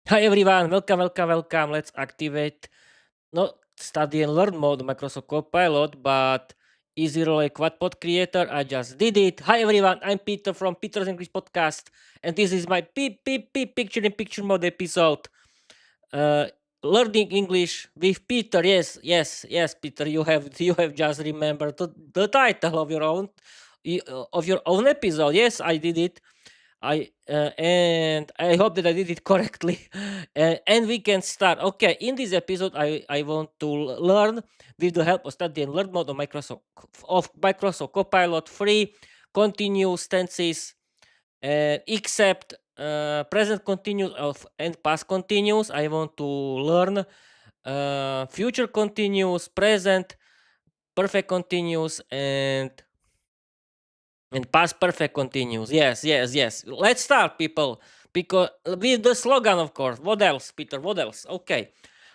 Hi everyone, welcome. Let's activate not study and learn mode Microsoft Copilot, but easy Rollei Quadpod creator. I just did it. Hi everyone, I'm Peter from Peter's English Podcast, and this is my picture in picture mode episode. Uh, Learning English with Peter. Yes, Peter. You have just remembered the title of your own episode. Yes, I did it. And I hope that I did it correctly. And we can start. Okay, in this episode, I want to learn with the help of study and learn mode of Microsoft Copilot free continuous tenses, except present continuous and past continuous. I want to learn future continuous, present perfect continuous, and past perfect continuous. Yes. Let's start, people. Because with the slogan, of course. What else, Peter? What else? Okay.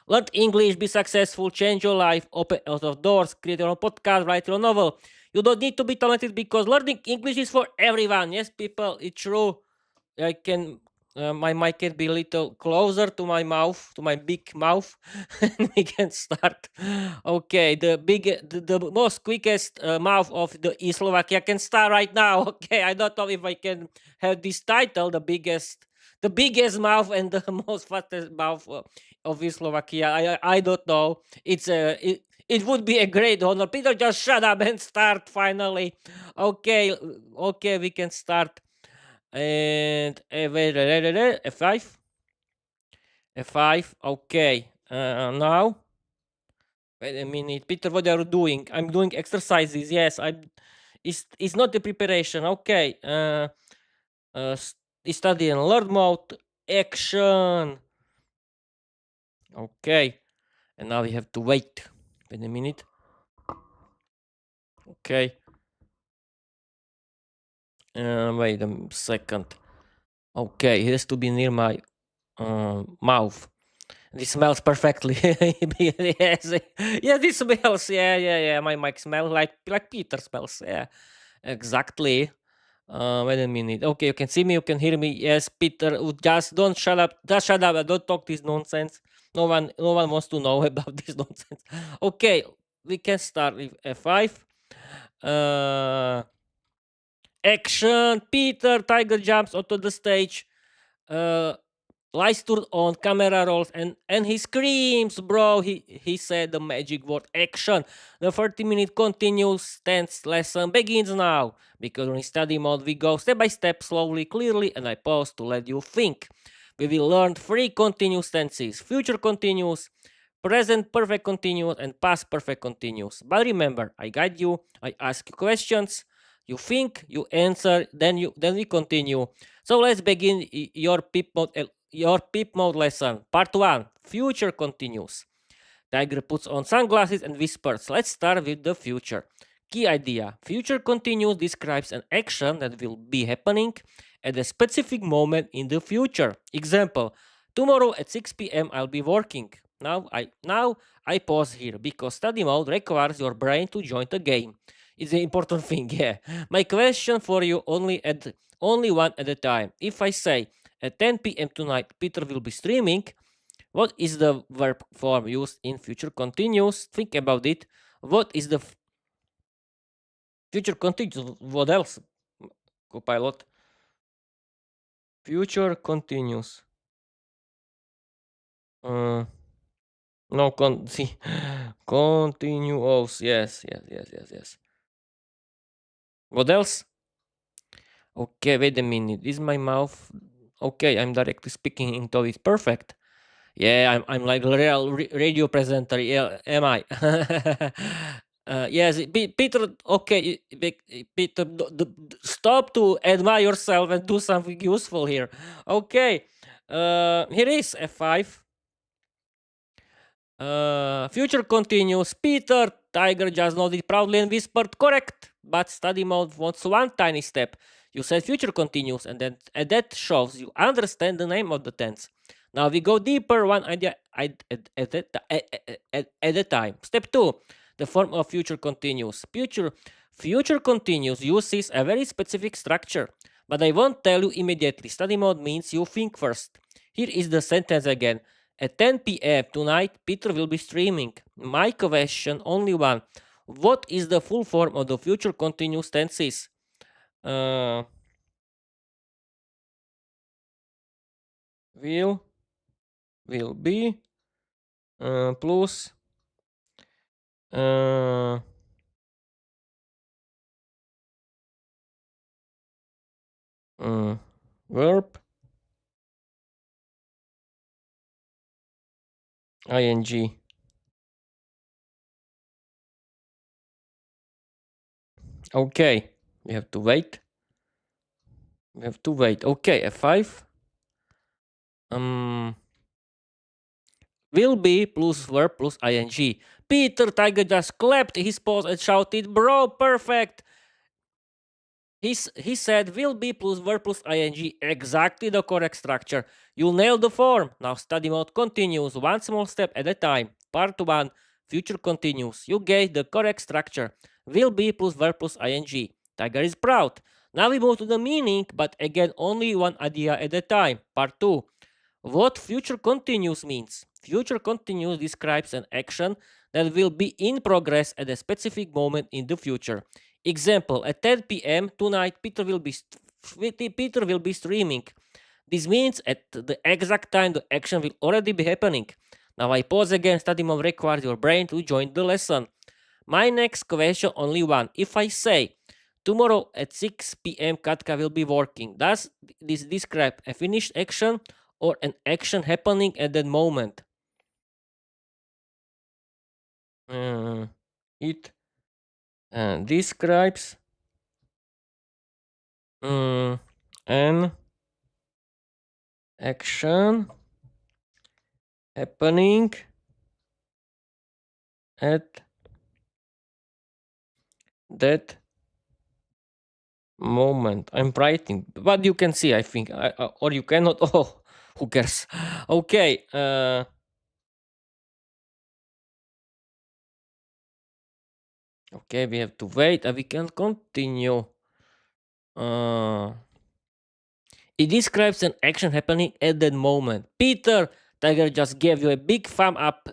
Learn English, be successful, change your life, open a lot of doors, create your own podcast, write your own novel. You don't need to be talented because learning English is for everyone. Yes, people, it's true. I can my mic can be a little closer to my mouth, to my big mouth, and we can start. Okay, the most quickest mouth of the East Slovakia can start right now. Okay, I don't know if I can have this title, the biggest mouth and the most fastest mouth of East Slovakia. I don't know. It would be a great honor. Peter, just shut up and start finally. Okay, we can start. And F5. F5. Okay. Now, wait a minute, Peter. What are you doing? I'm doing exercises. Yes, I'm. It's not the preparation. Okay. Study and learn mode. Action. Okay. And now we have to wait. Wait a minute. Okay. Wait a second. Okay, it has to be near my mouth. This smells perfectly. Yes, yeah, this smells. Yeah. My mic smells like Peter smells. Yeah, exactly. Wait a minute. Okay, you can see me. You can hear me. Yes, Peter. Just don't shut up. Just shut up. Don't talk this nonsense. No one wants to know about this nonsense. Okay, we can start with F5. Uh, Action. Peter Tiger jumps onto the stage. Uh, Lights turned on, camera rolls, and he screams, bro. He said the magic word action. The 30-minute continuous tense lesson begins now. Because in study mode we go step by step, slowly, clearly, and I pause to let you think. We will learn three continuous tenses: future continuous, present perfect continuous, and past perfect continuous. But remember, I guide you, I ask you questions, you think, you answer, then we continue. So let's begin your peep mode lesson. Part 1. Future continues. Tiger puts on sunglasses and whispers. Let's start with the future. Key idea. Future continuous describes an action that will be happening at a specific moment in the future. Example. Tomorrow at 6 p.m. I'll be working. Now I pause here because study mode requires your brain to join the game. It's an important thing, yeah. My question for you only one at a time. If I say at 10 p.m. tonight Peter will be streaming, what is the verb form used in future continuous? Think about it. What is the future continuous? What else? Copilot. Future continuous. Uh, no, see. Continuous. Yes. What else? Okay, wait a minute. Is my mouth okay? I'm directly speaking into it. Perfect. Yeah, I'm like a real radio presenter. Yeah, am I? Yes, Peter. Okay, Peter, stop to admire yourself and do something useful here. Okay, here is F5. Future continues. Peter Tiger just nodded proudly and whispered, "Correct." But study mode wants one tiny step. You said future continues, and that shows you understand the name of the tense. Now we go deeper, one idea at a time. Step 2, the form of future continues. Future continues uses a very specific structure, but I won't tell you immediately. Study mode means you think first. Here is the sentence again. At 10 p.m. tonight, Peter will be streaming. My question, only one. What is the full form of the future continuous tenses? Uh, will be plus uh, verb ing. Okay, we have to wait. Okay, F5. Will be plus verb plus ing. Peter Tiger just clapped his paws and shouted, "Bro, perfect!" He said will be plus verb plus ing, exactly the correct structure. You nailed the form. Now study mode continues, one small step at a time. Part 1, future continues. You gave the correct structure. Will be plus verb plus ing. Tiger is proud. Now we move to the meaning, but again only one idea at a time. Part 2. What future continuous means? Future continuous describes an action that will be in progress at a specific moment in the future. Example, at 10 p.m. tonight, Peter will be streaming. This means at the exact time the action will already be happening. Now I pause again. Study mode requires your brain to join the lesson. My next question, only one. If I say tomorrow at 6 p.m. Katka will be working, does this describe a finished action or an action happening at that moment? It describes an action happening at that moment. I'm writing, but you can see, I think, or you cannot. Oh, who cares? Okay. Okay, we have to wait, and we can continue. It describes an action happening at that moment. Peter, Tiger just gave you a big thumb up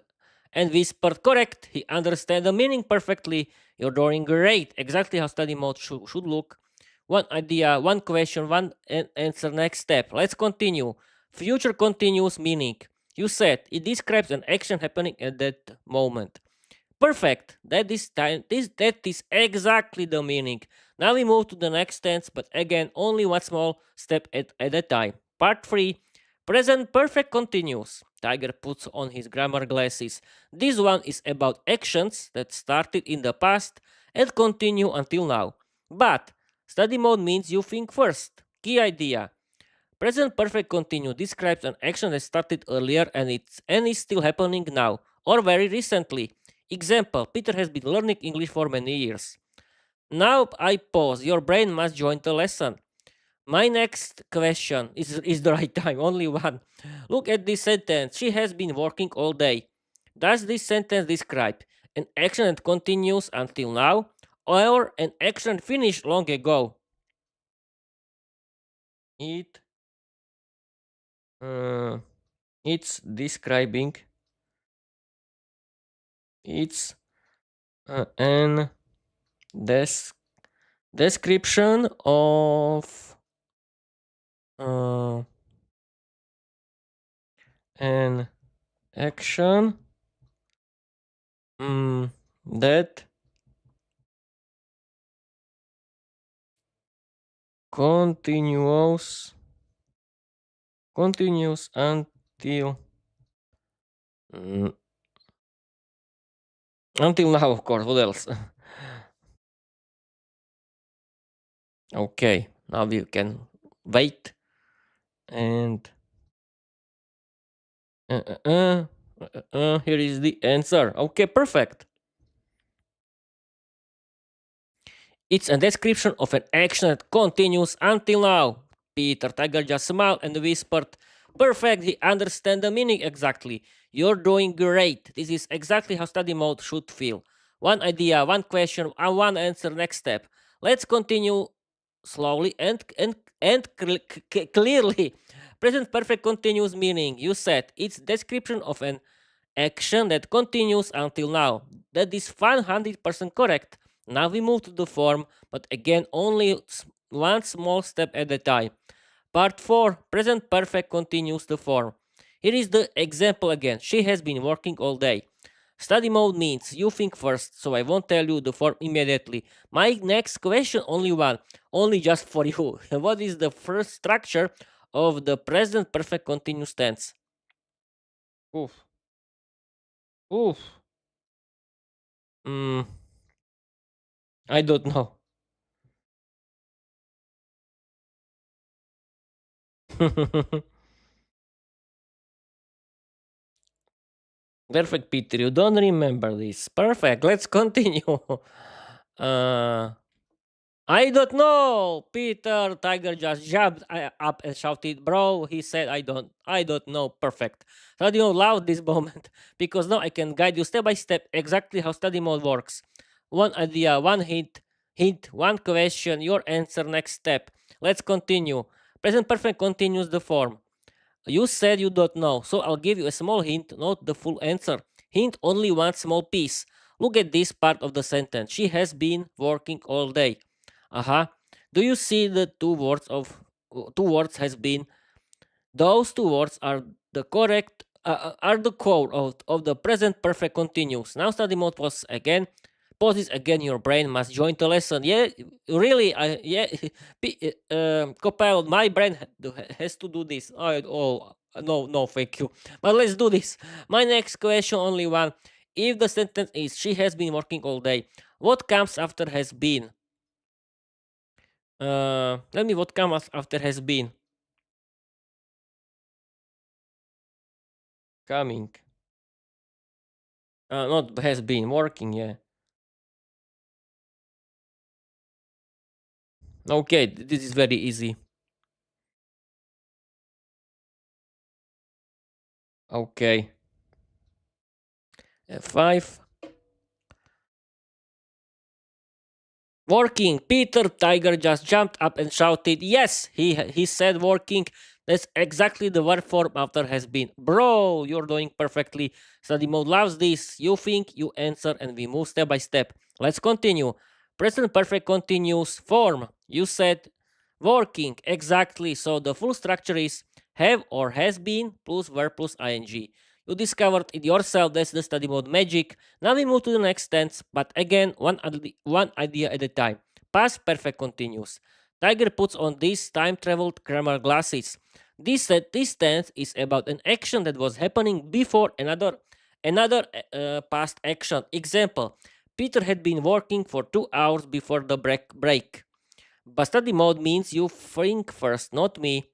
and whispered, "Correct." He understands the meaning perfectly. You're doing great. Exactly how study mode should look. One idea, one question, one answer, next step. Let's continue. Future continuous meaning. You said it describes an action happening at that moment. Perfect. That is exactly the meaning. Now we move to the next tense, but again, only one small step at a time. Part 3. Present perfect continuous. Tiger puts on his grammar glasses. This one is about actions that started in the past and continue until now. But study mode means you think first. Key idea. Present perfect continuous describes an action that started earlier and is still happening now or very recently. Example, Peter has been learning English for many years. Now I pause. Your brain must join the lesson. My next question is the right time, only one. Look at this sentence. She has been working all day. Does this sentence describe an action that continues until now or an action finished long ago? It uh, it's describing it's an description of an action that continues mm, until now, of course. What else? Okay, now we can wait and here is the answer. Okay, perfect. It's a description of an action that continues until now. Peter Tiger just smiled and whispered, "Perfect, he understands the meaning exactly. You're doing great. This is exactly how study mode should feel. One idea, one question, and one answer, next step. Let's continue slowly and clearly. Present perfect continuous meaning. You said it's description of an action that continues until now. That is 100% correct. Now we move to the form, but again only one small step at a time. Part 4. Present perfect continues the form. Here is the example again. She has been working all day. Study mode means you think first, so I won't tell you the form immediately. My next question, only one, only just for you. What is the first structure of the present perfect continuous tense? Oof. Oof. Mm, I don't know. Perfect, Peter. You don't remember this. Perfect. Let's continue. uh, I don't know. Peter Tiger just jumped up and shouted, "Bro!" He said, I don't know." Perfect. Study mode loud this moment because now I can guide you step by step exactly how study mode works. One idea, one hint, one question, your answer, next step. Let's continue. Present perfect continues the form. You said you don't know, so I'll give you a small hint, not the full answer. Hint only one small piece. Look at this part of the sentence. She has been working all day. Uh-huh. Do you see the two words has been? Those two words are the core of the present perfect continuous. Now study mode pauses again. Your brain must join the lesson. Yeah, really. Copilot, my brain has to do this. No, thank you. But let's do this. My next question, only one. If the sentence is she has been working all day, what comes after has been? Tell me what comes after has been. Coming. Not has been working. Yeah. Okay, this is very easy. Okay. F5. Working. Peter Tiger just jumped up and shouted, "Yes!" He said working. That's exactly the verb form after has been. Bro, you're doing perfectly. Study mode loves this. You think, you answer, and we move step by step. Let's continue. Present perfect continuous form. You said working. Exactly. So the full structure is have or has been plus verb plus ing. You discovered it yourself. That's the study mode magic. Now we move to the next tense, but again, one idea at a time. Past perfect continuous. Tiger puts on these time traveled grammar glasses. This tense is about an action that was happening before another past action. Example: Peter had been working for 2 hours before the break. But study mode means you think first, not me.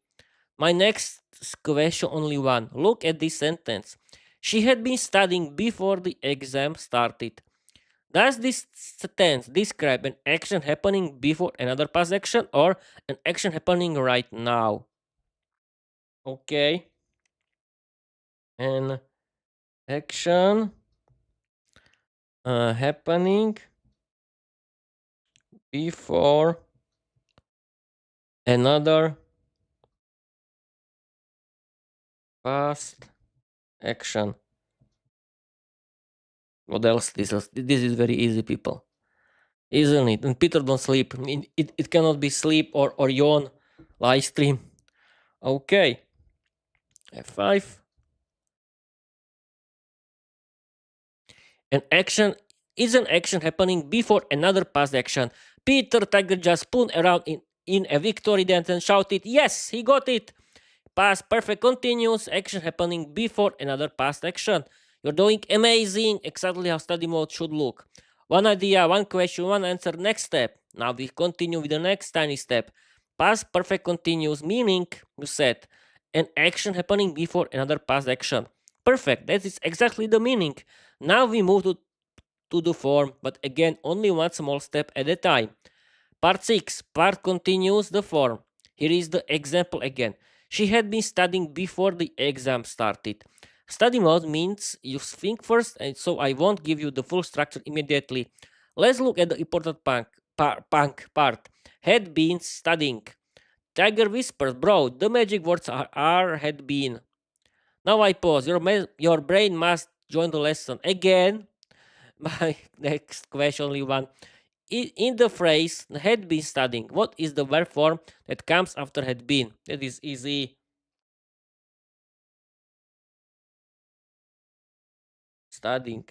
My next question, only one. Look at this sentence. She had been studying before the exam started. Does this sentence describe an action happening before another past action or an action happening right now? Okay. An action happening before another past action. What else? This is very easy, people. Isn't it? And Peter don't sleep. I mean, it cannot be sleep or yawn live stream. Okay. F5. An action is an action happening before another past action. Peter Tiger just spun around in a victory dance and shouted, "Yes, he got it!" Past perfect continuous action happening before another past action. You're doing amazing, exactly how study mode should look. One idea, one question, one answer, next step. Now we continue with the next tiny step. Past perfect continuous meaning, you said, an action happening before another past action. Perfect, that is exactly the meaning. Now we move to the form, but again, only one small step at a time. Part 6. Part continues the form. Here is the example again. She had been studying before the exam started. Study mode means you think first, and so I won't give you the full structure immediately. Let's look at the important part. Had been studying. Tiger whispers, bro, the magic words are had been. Now I pause. Your brain must join the lesson. Again, my next question, only one. In the phrase had been studying, what is the verb form that comes after had been? That is easy. Studying.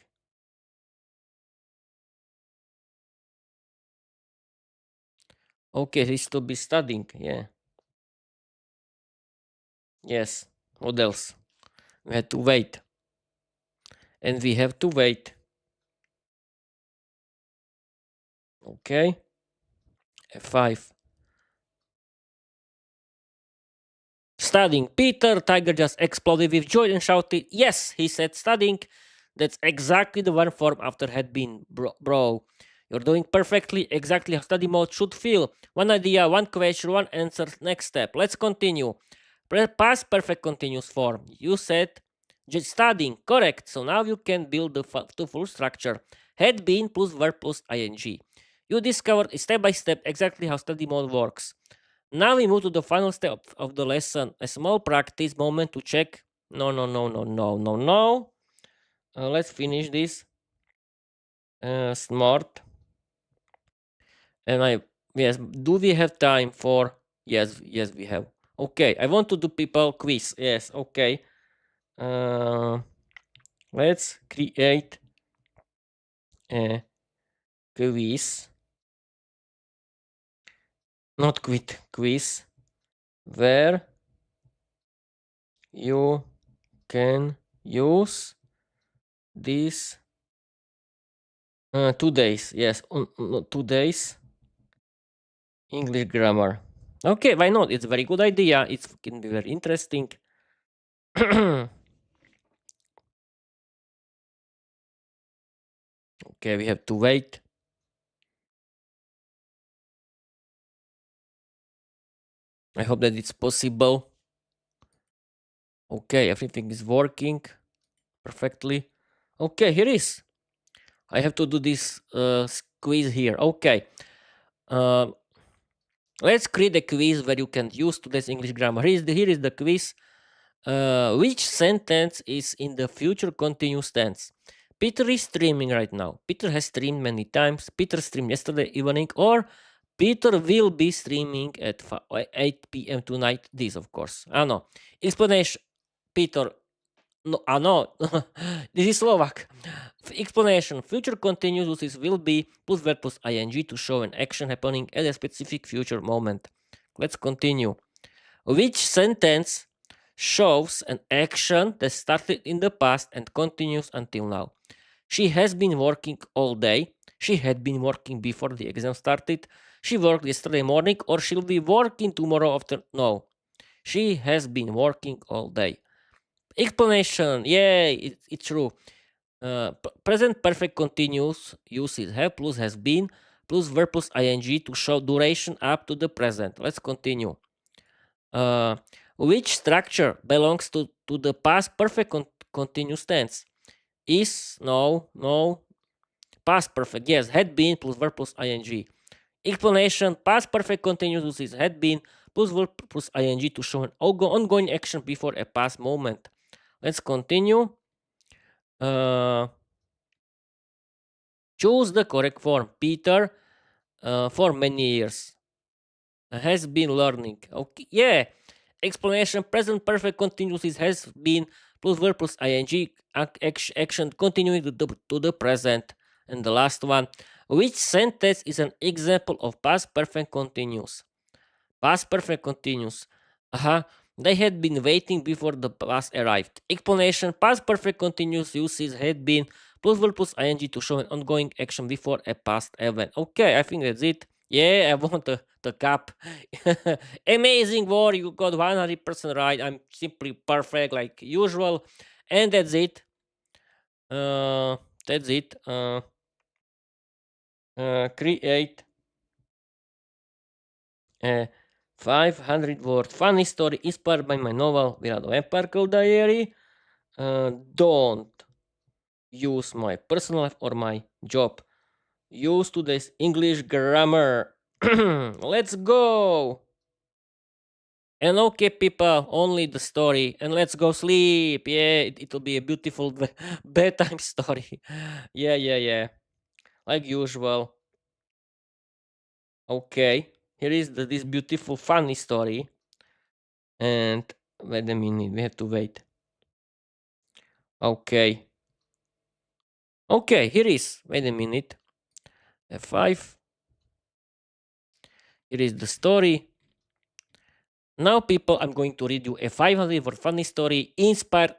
Okay, this to be studying. Yeah. Yes. What else? We had to wait. And we have to wait. Okay. F5. Studying. Peter Tiger just exploded with joy and shouted, yes, he said studying. That's exactly the one form after had been, bro. You're doing perfectly, exactly how study mode should feel. One idea, one question, one answer, next step. Let's continue. Past perfect continuous form. You said just studying, correct. So now you can build the full structure. Had been plus verb plus ing. You discovered step by step exactly how study mode works. Now we move to the final step of the lesson. A small practice moment to check. No, no, no, no, no, no, no. Let's finish this. Smart. And yes, do we have time for? Yes, yes, we have. Okay, I want to do people quiz. Yes, okay. Let's create a quiz. Not quit quiz. Where you can use this 2 days. Yes, 2 days English grammar. Okay, why not? It's a very good idea. It can be very interesting. Okay, we have to wait. I hope that it's possible. Okay, everything is working perfectly. Okay, here is. I have to do this quiz here. Okay. Uh, let's create a quiz where you can use today's English grammar. Here is the quiz. Which sentence is in the future continuous tense? Peter is streaming right now. Peter has streamed many times. Peter streamed yesterday evening, or Peter will be streaming at 8 p.m. tonight. This, of course. I know. Explanation. Peter. No, no. This is Slovak. Explanation. Future continuous uses will be plus verb plus ing to show an action happening at a specific future moment. Let's continue. Which sentence shows an action that started in the past and continues until now? She has been working all day. She had been working before the exam started. She worked yesterday morning, or she'll be working tomorrow after. No. She has been working all day. Explanation. Yay, it's true. Present perfect continuous uses have plus has been plus verb plus ing to show duration up to the present. Let's continue. Uh, which structure belongs to the past perfect continuous tense? Is, no, no. Past perfect, yes. Had been plus verb plus ing. Explanation. Past perfect continuous uses had been plus verb plus ing to show an ongoing action before a past moment. Let's continue. Choose the correct form. Peter, for many years, has been learning. Okay, yeah. Explanation. Present perfect continuous has been plus verb plus ing action continuing to the present. And the last one. Which sentence is an example of past perfect continuous? Past perfect continuous. They had been waiting before the bus arrived. Explanation. Past perfect continuous uses had been plus verb plus ing to show an ongoing action before a past event. Okay, I think that's it. Yeah, I want the cup. Amazing war. You got 100% right. I'm simply perfect like usual. And that's it. That's it. Create a 500 word funny story inspired by my novel Viera the Vampire Diary. Don't use my personal life or my job. Use today's English grammar. Let's go. And okay, people, only the story, and let's go sleep. Yeah, it'll be a beautiful bedtime story. Yeah, yeah, yeah. Like usual. Okay, here is this beautiful, funny story. And wait a minute, we have to wait. Okay. Okay, here is. Wait a minute. F5. Here is the story. Now, people, I'm going to read you a 500 for funny story inspired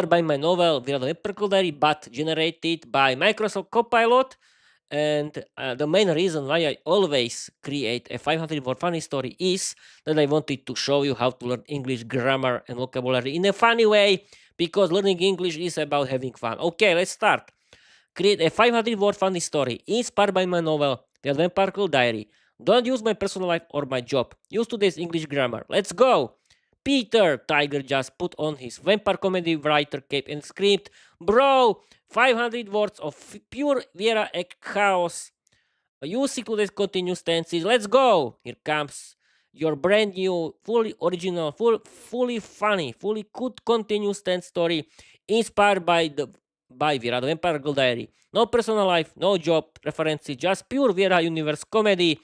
by my novel Viera the Web Diary, but generated by Microsoft Copilot. And the main reason why I always create a 500 for funny story is that I wanted to show you how to learn English grammar and vocabulary in a funny way, because learning English is about having fun. Okay, let's start. Create a 500-word funny story inspired by my novel, The Vampire Diary. Don't use my personal life or my job. Use today's English grammar. Let's go! Peter, Tiger just put on his vampire comedy writer cape and screamed, "Bro, 500 words of pure Viera chaos. Use today's continuous tenses. Let's go! Here comes your brand new, fully original, fully funny, fully good continuous tense story inspired by Viera the Vampire Diary. No personal life, no job references, just pure Viera universe comedy.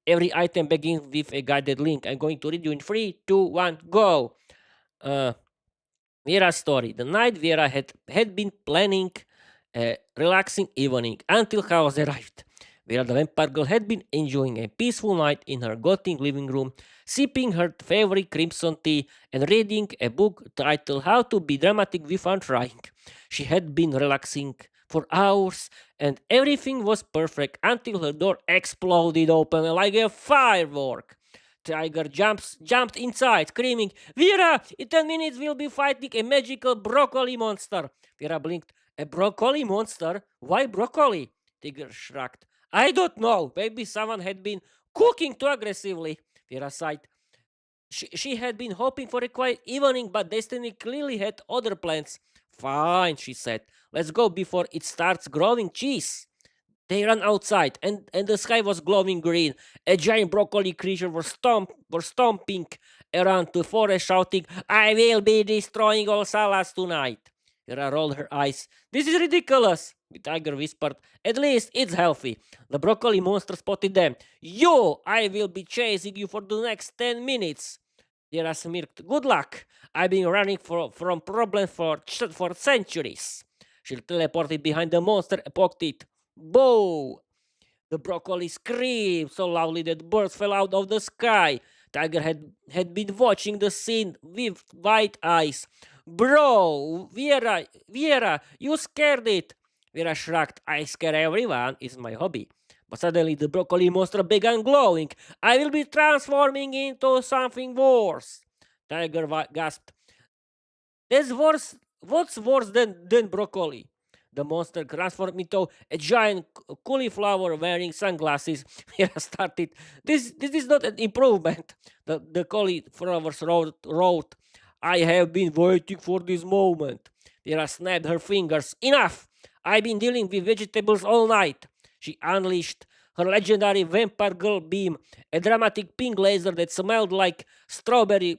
Every item begins with a guided link. I'm going to read you in 3, 2, 1, go. Viera's story. The night Viera had been planning a relaxing evening until Chaos arrived. Viera the Vampire Girl had been enjoying a peaceful night in her gothic living room, sipping her favorite crimson tea and reading a book titled How to Be Dramatic Without Trying. She had been relaxing for hours and everything was perfect until her door exploded open like a firework. Tiger jumped inside, screaming, "Viera, in 10 minutes we'll be fighting a magical broccoli monster." Viera blinked. "A broccoli monster? Why broccoli?" Tiger shrugged. "I don't know. Maybe someone had been cooking too aggressively." Viera sighed. She had been hoping for a quiet evening, but destiny clearly had other plans. "Fine," she said. "Let's go before it starts growing cheese." They ran outside, and the sky was glowing green. A giant broccoli creature was stomping around the forest, shouting, "I will be destroying all salads tonight." Hera rolled her eyes. "This is ridiculous," the tiger whispered. "At least it's healthy." The broccoli monster spotted them. "You! I will be chasing you for the next 10 minutes." Hera smirked. "Good luck. I've been running from problems for centuries." She teleported behind the monster and poked it. Bow! The broccoli screamed so loudly that birds fell out of the sky. Tiger had been watching the scene with wide eyes. "Bro, Viera, you scared it." Viera shrugged. "I scare everyone. It's my hobby." But suddenly the broccoli monster began glowing. "I will be transforming into something worse." Tiger gasped. "That's worse. What's worse than broccoli?" The monster transformed into a giant cauliflower wearing sunglasses. Mira started. This is not an improvement." The cauliflowers wrote, "I have been waiting for this moment." Mira snapped her fingers. "Enough! I've been dealing with vegetables all night." She unleashed her legendary vampire girl beam, a dramatic pink laser that smelled like strawberry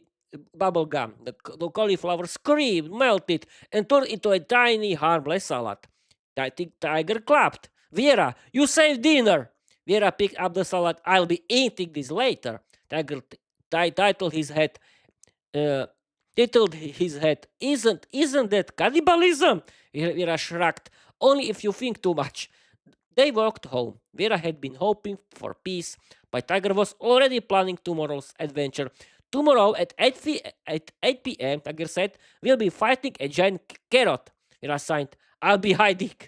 bubblegum. The cauliflower screamed, melted, and turned into a tiny, harmless salad. Tiger clapped. "Viera, you saved dinner." Viera picked up the salad. "I'll be eating this later." Tiger titled his head. Uh, titled his head. Isn't that cannibalism?" Viera shrugged. "Only if you think too much." They walked home. Viera had been hoping for peace, but Tiger was already planning tomorrow's adventure. "Tomorrow at 8 p.m., Tiger said, "we'll be fighting a giant carrot." Viera sighed. "I'll be hiding."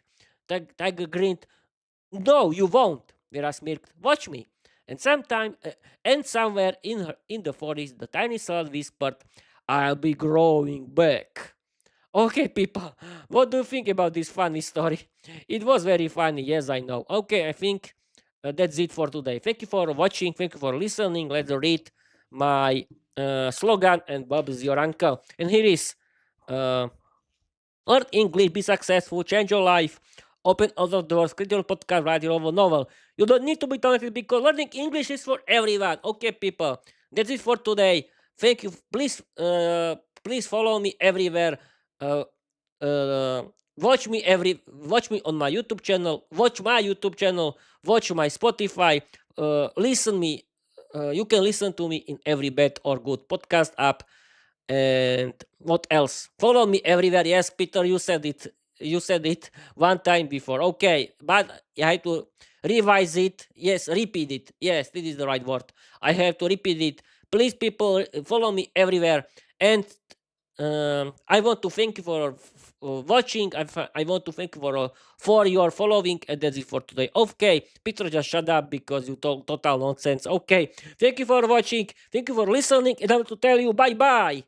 Tiger grinned. "No, you won't." Viera smirked. "Watch me." And somewhere in the forest, the tiny salad whispered, "I'll be growing back." Okay, people, what do you think about this funny story? It was very funny, yes, I know. Okay, I think that's it for today. Thank you for watching. Thank you for listening. Let's read my slogan, and Bob is your uncle. And here is uh, learn English, be successful, change your life, open other doors, create your podcast, write your own novel. You don't need to be talented because learning English is for everyone. Okay, people, That's it for today. Thank you. Please follow me everywhere. Uh, Watch me on my YouTube channel. Watch my YouTube channel. Watch my Spotify. Listen me. You can listen to me in every bad or good podcast app. And what else? Follow me everywhere. Yes, Peter, you said it. You said it one time before. Okay, but I have to revise it. Yes, repeat it. Yes, this is the right word. I have to repeat it. Please, people, follow me everywhere. And I want to thank you for watching. I want to thank you for your following. And that's it for today. Okay, Peter, just shut up because you talk total nonsense. Okay, thank you for watching. Thank you for listening. And I want to tell you bye bye.